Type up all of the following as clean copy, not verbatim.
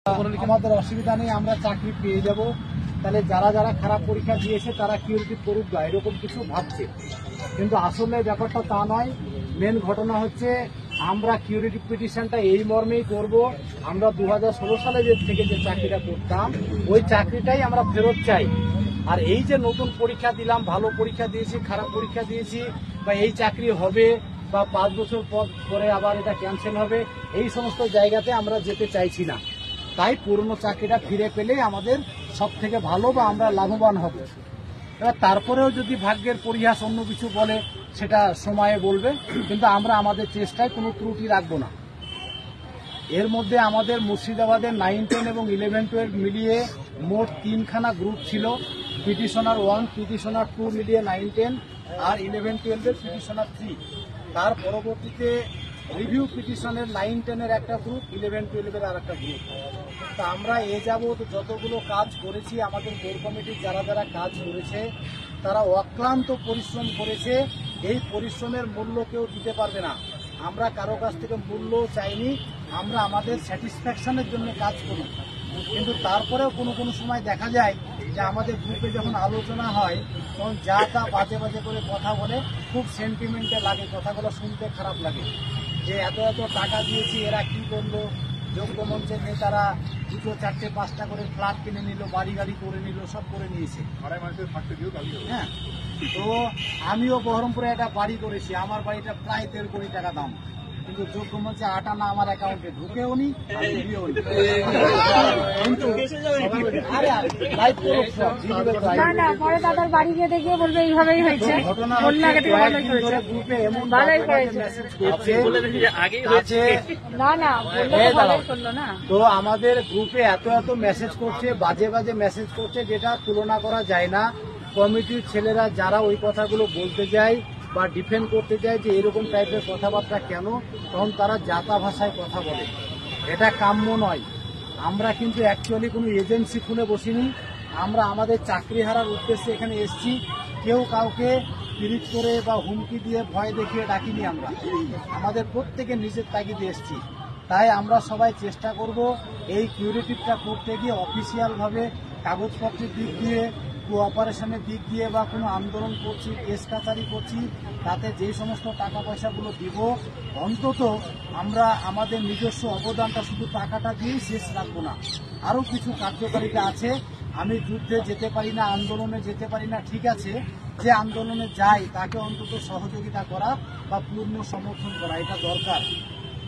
আমাদের অসুবিধা নেই, আমরা চাকরি পেয়ে যাব। তাহলে যারা যারা খারাপ পরীক্ষা দিয়েছে তারা কিউরিটি করুক না, এরকম কিছু ভাবছে, কিন্তু আসলে ব্যাপারটা তা নয়। মেন ঘটনা হচ্ছে আমরা কিউরিটি পিটিশনটা এই মর্মেই করব, আমরা 2016 সালে থেকে যে চাকরিটা করতাম ওই চাকরিটাই আমরা ফেরত চাই। আর এই যে নতুন পরীক্ষা দিলাম, ভালো পরীক্ষা দিয়েছি, খারাপ পরীক্ষা দিয়েছি, বা এই চাকরি হবে বা 5 বছর পরে আবার এটা ক্যান্সেল হবে, এই সমস্ত জায়গাতে আমরা যেতে চাইছি না। তাই পুরনো চাকরিটা ফিরে পেলেই আমাদের সব থেকে ভালো বা আমরা লাভবান হব। এবার তারপরেও যদি ভাগ্যের পরিহাস অন্য কিছু বলে সেটা সময়ে বলবে, কিন্তু আমরা আমাদের চেষ্টায় কোনো ত্রুটি রাখবো না। এর মধ্যে আমাদের মুর্শিদাবাদের 9, 10 এবং 11, 12 মিলিয়ে মোট 3খানা গ্রুপ ছিল। পিটিশনার 1, পিটিশনার 2 মিলিয়ে 9, 10 আর 11, 12 এর পিটিশনার 3। তার পরবর্তীতে রিভিউ পিটিশনের 9, 10 এর একটা গ্রুপ, 11, 12 এর আর একটা গ্রুপ। তা আমরা এ যাবৎ যতগুলো কাজ করেছি, আমাদের কোর কমিটির যারা যারা কাজ করেছে তারা অক্লান্ত পরিশ্রম করেছে। এই পরিশ্রমের মূল্য কেউ দিতে পারবে না। আমরা কারো কাছ থেকে মূল্য চাইনি, আমরা আমাদের স্যাটিসফ্যাকশনের জন্য কাজ করি। কিন্তু তারপরেও কোনো কোনো সময় দেখা যায় যে আমাদের গ্রুপে যখন আলোচনা হয় তখন যা তা বাজে বাজে করে কথা বলে, খুব সেন্টিমেন্টে লাগে, কথাগুলো শুনতে খারাপ লাগে। যে এত এত টাকা দিয়েছি, এরা কি করলো? যোগ্য মঞ্চের নেতারা 2, 4, 5টা করে ফ্ল্যাট কিনে নিল, বাড়ি গাড়ি করে নিল, সব করে নিয়েছে। হ্যাঁ, তো আমিও বহরমপুরে একটা বাড়ি করেছি, আমার বাড়িটা প্রায় 1.5 কোটি টাকা দাম, কিন্তু যোগ্য মঞ্চে আটা না আমার অ্যাকাউন্টে ঢুকেও নি, দিয়েও নি। তো আমাদের গ্রুপে এত এত মেসেজ করছে, বাজে বাজে মেসেজ করছে, যেটা তুলনা করা যায় না। কমিটির ছেলেরা যারা ওই কথাগুলো বলতে যায় বা ডিফেন্ড করতে যায় যে এরকম টাইপের কথাবার্তা কেন, তখন তারা জাতা ভাষায় কথা বলে। এটা কাম্য নয়। আমরা কিন্তু অ্যাকচুয়ালি কোনো এজেন্সি খুলে বসিনি, আমরা আমাদের চাকরি হারার উদ্দেশ্যে এখানে এসেছি। কেউ কাউকে পিরিচ করে বা হুমকি দিয়ে ভয় দেখিয়ে ডাকিনি, আমরা আমাদের প্রত্যেকে নিজের তাগিদে এসেছি। তাই আমরা সবাই চেষ্টা করব এই কিউরেটিভটা করতে গিয়ে অফিসিয়ালভাবে কাগজপত্রের দিক দিয়ে, কোঅপারেশনের দিক দিয়ে বা কোনো আন্দোলন করছি, কেস কাচারি করছি, তাতে যে সমস্ত টাকা পয়সাগুলো দিব, অন্তত আমরা আমাদের নিজস্ব অবদানটা শুধু টাকাটা দিয়েই শেষ রাখবো না। আরও কিছু কার্যকারিতা আছে। আমি যুদ্ধে যেতে পারি না, আন্দোলনে যেতে পারি না, ঠিক আছে, যে আন্দোলনে যাই তাকে অন্তত সহযোগিতা করা বা পূর্ণ সমর্থন করা, এটা দরকার।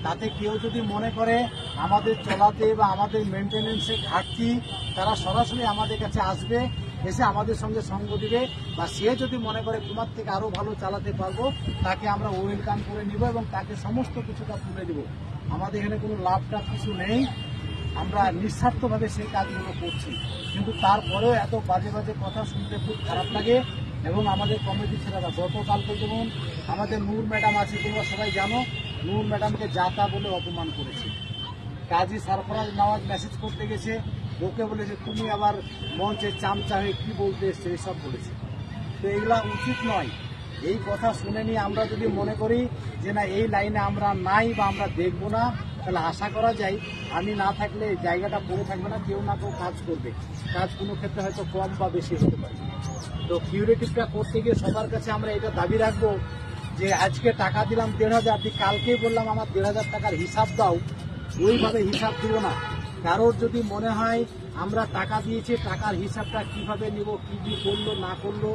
তাতে কেউ যদি মনে করে আমাদের চলাতে বা আমাদের মেনটেন্যান্সে ঘাটতি, তারা সরাসরি আমাদের কাছে আসবে, এসে আমাদের সঙ্গে সঙ্গ দিবে, বা সে যদি মনে করে তোমার থেকে আরো ভালো চালাতে পারবো, তাকে আমরা ওয়েলকাম করে নিব এবং তাকে সমস্ত কিছুটা তুলে দেব। আমাদের এখানে কোনো লাভটা কিছু নেই, আমরা নিঃস্বার্থভাবে সেই কাজগুলো করছি। কিন্তু তারপরেও এত বাজে বাজে কথা শুনতে খুব খারাপ লাগে। এবং আমাদের কমিটি ছেলেরা গতকালকে যেমন আমাদের নূর ম্যাডাম আছে, তোমরা সবাই জানো, নূর ম্যাডামকে যাতা বলে অপমান করেছে। কাজী সরফরাজ নওয়াজ মেসেজ করতে গেছে, ওকে বলেছে তুমি আবার মঞ্চে চামচা হয়ে কি বলতে এসছে, এসব বলেছে। তো এগুলা উচিত নয়। এই কথা শুনে নিয়ে আমরা যদি মনে করি যে না এই লাইনে আমরা নাই বা আমরা দেখবো না, তাহলে আশা করা যায় আমি না থাকলে জায়গাটা পড়ে থাকবে না, কেউ না কেউ কাজ করবে। কাজ কোনো ক্ষেত্রে হয়তো কম বা বেশি হতে পারে। তো কিউরেটিভটা করতে গিয়ে সবার কাছে আমরা এটা দাবি রাখবো যে আজকে টাকা দিলাম 1,500, কালকেই বললাম আমার 1,500 টাকার হিসাব দাও, ওইভাবে হিসাব দিব না। কারোর যদি মনে হয় আমরা টাকা দিয়েছি, টাকার হিসাবটা কিভাবে নিব, কি কি করলো না করলো,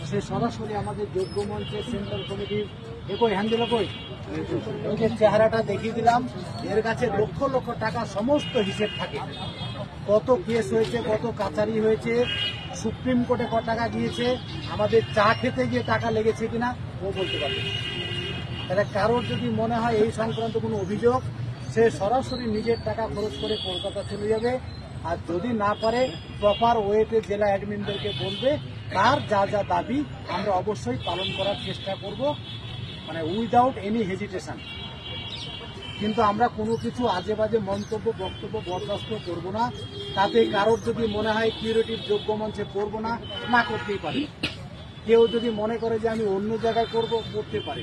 সে সরাসরি আমাদের যোগ্য মঞ্চের সেন্ট্রাল কমিটির একই হ্যান্ডেল কই ওই যে চেহারাটা দেখিয়ে দিলাম, এর কাছে লক্ষ লক্ষ টাকা সমস্ত হিসেব থাকে। কত কেস হয়েছে, কত কাচারি হয়েছে, সুপ্রিম কোর্টে কত টাকা গিয়েছে, আমাদের চা খেতে গিয়ে টাকা লেগেছে কিনা ও বলতে পারবে। তাহলে কারোর যদি মনে হয় এই সংক্রান্ত কোনো অভিযোগ, সে সরাসরি নিজের টাকা খরচ করে কলকাতা চলে যাবে। আর যদি না পারে প্রপার ওয়েতে জেলা অ্যাডমিনদেরকে বলবে, তার যা যা দাবি আমরা অবশ্যই পালন করার চেষ্টা করব, মানে উইদাউট এনি হেজিটেশন। কিন্তু আমরা কোনো কিছু আজে বাজে মন্তব্য বক্তব্য বরদাস্ত করব না। তাতে কারোর যদি মনে হয় কিউরেটিভ যোগ্য মঞ্চে করবো না, না করতেই পারে। কেউ যদি মনে করে যে আমি অন্য জায়গায় করতে পারে।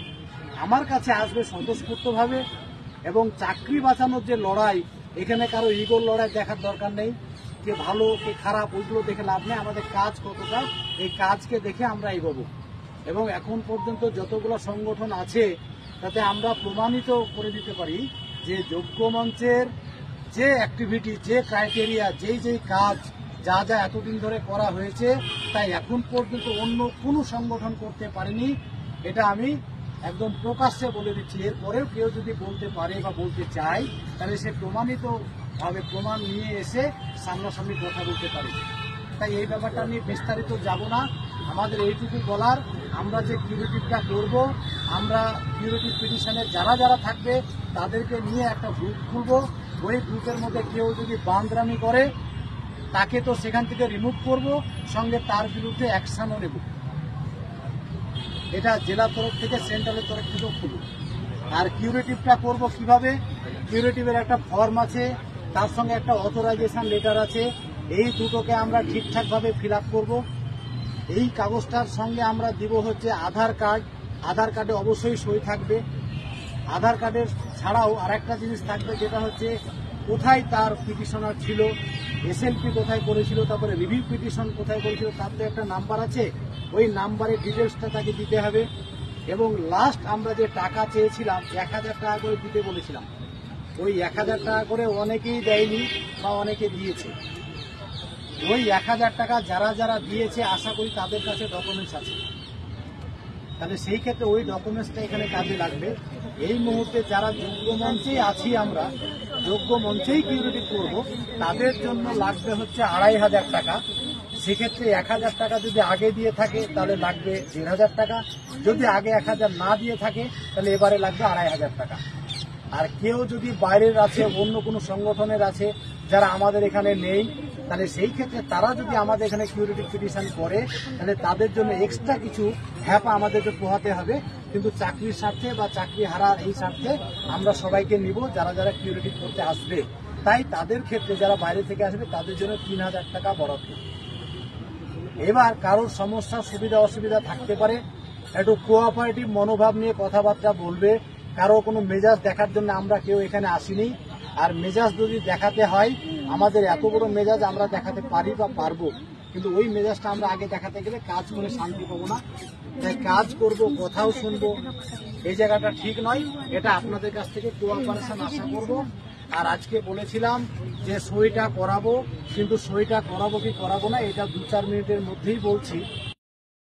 আমার কাছে আসবে স্বতঃস্ফূর্তভাবে, এবং চাকরি বাঁচানোর যে লড়াই, এখানে কারো ইগোর লড়াই দেখার দরকার নেই, কে ভালো কে খারাপ ওইগুলো দেখে লাভ নেই। আমাদের কাজ কতটা, এই কাজকে দেখে আমরা এগোবো। এবং এখন পর্যন্ত যতগুলো সংগঠন আছে তাতে আমরা প্রমাণিত করে দিতে পারি যে যোগ্য মঞ্চের যে অ্যাক্টিভিটি, যে ক্রাইটেরিয়া, যেই কাজ যা যা এতদিন ধরে করা হয়েছে তাই এখন পর্যন্ত অন্য কোনো সংগঠন করতে পারেনি। এটা আমি একদম প্রকাশ্যে বলে দিচ্ছি। এরপরেও কেউ যদি বলতে পারে বা বলতে চায় তাহলে সে প্রমাণিতভাবে প্রমাণ নিয়ে এসে সামনাসামনি কথা বলতে পারে। তাই এই ব্যাপারটা নিয়ে বিস্তারিত যাব না। আমাদের এইটুকু বলার, আমরা যে কিউরেটিভটা করব, আমরা কিউরেটিভ পিটিশনে যারা যারা থাকবে তাদেরকে নিয়ে একটা গ্রুপ খুলব। ওই গ্রুপের মধ্যে কেউ যদি বান্দরামি করে তাকে তো সেখান থেকে রিমুভ করব, সঙ্গে তার বিরুদ্ধে অ্যাকশনও নেব। এটা জেলার তরফ থেকে, সেন্ট্রালের তরফ থেকেও খুলব। আর কিউরেটিভটা করব কিভাবে? কিউরেটিভের একটা ফর্ম আছে, তার সঙ্গে একটা অথরাইজেশন লেটার আছে। এই দুটোকে আমরা ঠিকঠাকভাবে ফিল আপ করবো। এই কাগজটার সঙ্গে আমরা দিব হচ্ছে আধার কার্ড। আধার কার্ডে অবশ্যই সই থাকবে। আধার কার্ডের ছাড়াও আরেকটা জিনিস থাকবে, যেটা হচ্ছে কোথায় তার পিটিশনার ছিল, এসএলপি কোথায় করেছিল, তারপরে রিভিউ পিটিশন কোথায় করেছিল, তার তো একটা নাম্বার আছে। ওই নাম্বারের ডিটেলসটা তাকে দিতে হবে। এবং লাস্ট আমরা যে টাকা চেয়েছিলাম 1000 টাকা করে দিতে বলেছিলাম, ওই 1000 টাকা করে অনেকেই দেয়নি বা অনেকে দিয়েছে। ওই 1000 টাকা যারা যারা দিয়েছে আশা করি তাদের কাছে ডকুমেন্টস আছে। তাহলে সেই ক্ষেত্রে ওই ডকুমেন্টসটা এখানে কাজে লাগবে। এই মুহূর্তে যারা যোগ্য মঞ্চেই আছি, আমরা যোগ্য মঞ্চেই কিউরেটিভ করব, তাদের জন্য লাগবে হচ্ছে 2500 টাকা। সেক্ষেত্রে 1000 টাকা যদি আগে দিয়ে থাকে তাহলে লাগবে 1500 টাকা। যদি আগে 1000 না দিয়ে থাকে তাহলে এবারে লাগবে 2500 টাকা। আর কেউ যদি বাইরের আছে, অন্য কোনো সংগঠনের আছে যারা আমাদের এখানে নেই, তাহলে সেই ক্ষেত্রে তারা যদি আমাদের এখানে কিউরেটিভ পিটিশন করে তাহলে তাদের জন্য এক্সট্রা কিছু হ্যাপা আমাদেরকে পোহাতে হবে। কিন্তু চাকরির স্বার্থে বা চাকরি হারার এই স্বার্থে আমরা সবাইকে নিব যারা যারা কিউরেটিভ করতে আসবে। তাই তাদের ক্ষেত্রে যারা বাইরে থেকে আসবে তাদের জন্য 3000 টাকা বরাদ্দ। এবার কারোর সমস্যা সুবিধা অসুবিধা থাকতে পারে, একটু কোঅপারেটিভ মনোভাব নিয়ে কথাবার্তা বলবে। কারো কোনো মেজাজ দেখার জন্য আমরা কেউ এখানে আসিনি। আর মেজাজ যদি দেখাতে হয়, আমাদের এত বড় মেজাজ আমরা দেখাতে পারি বা পারবো, কিন্তু ওই মেজাজটা আমরা আগে দেখাতে গেলে কাজ করে শান্তি পাবো না। তাই কাজ করব, কথাও শুনবো, এই জায়গাটা ঠিক নয়। এটা আপনাদের কাছ থেকে কোঅপারেশন আশা করব। আর আজকে বলেছিলাম যে সইটা করাবো, কিন্তু সইটা করাবো কি করাবো না এটা 2-4 মিনিটের মধ্যেই বলছি।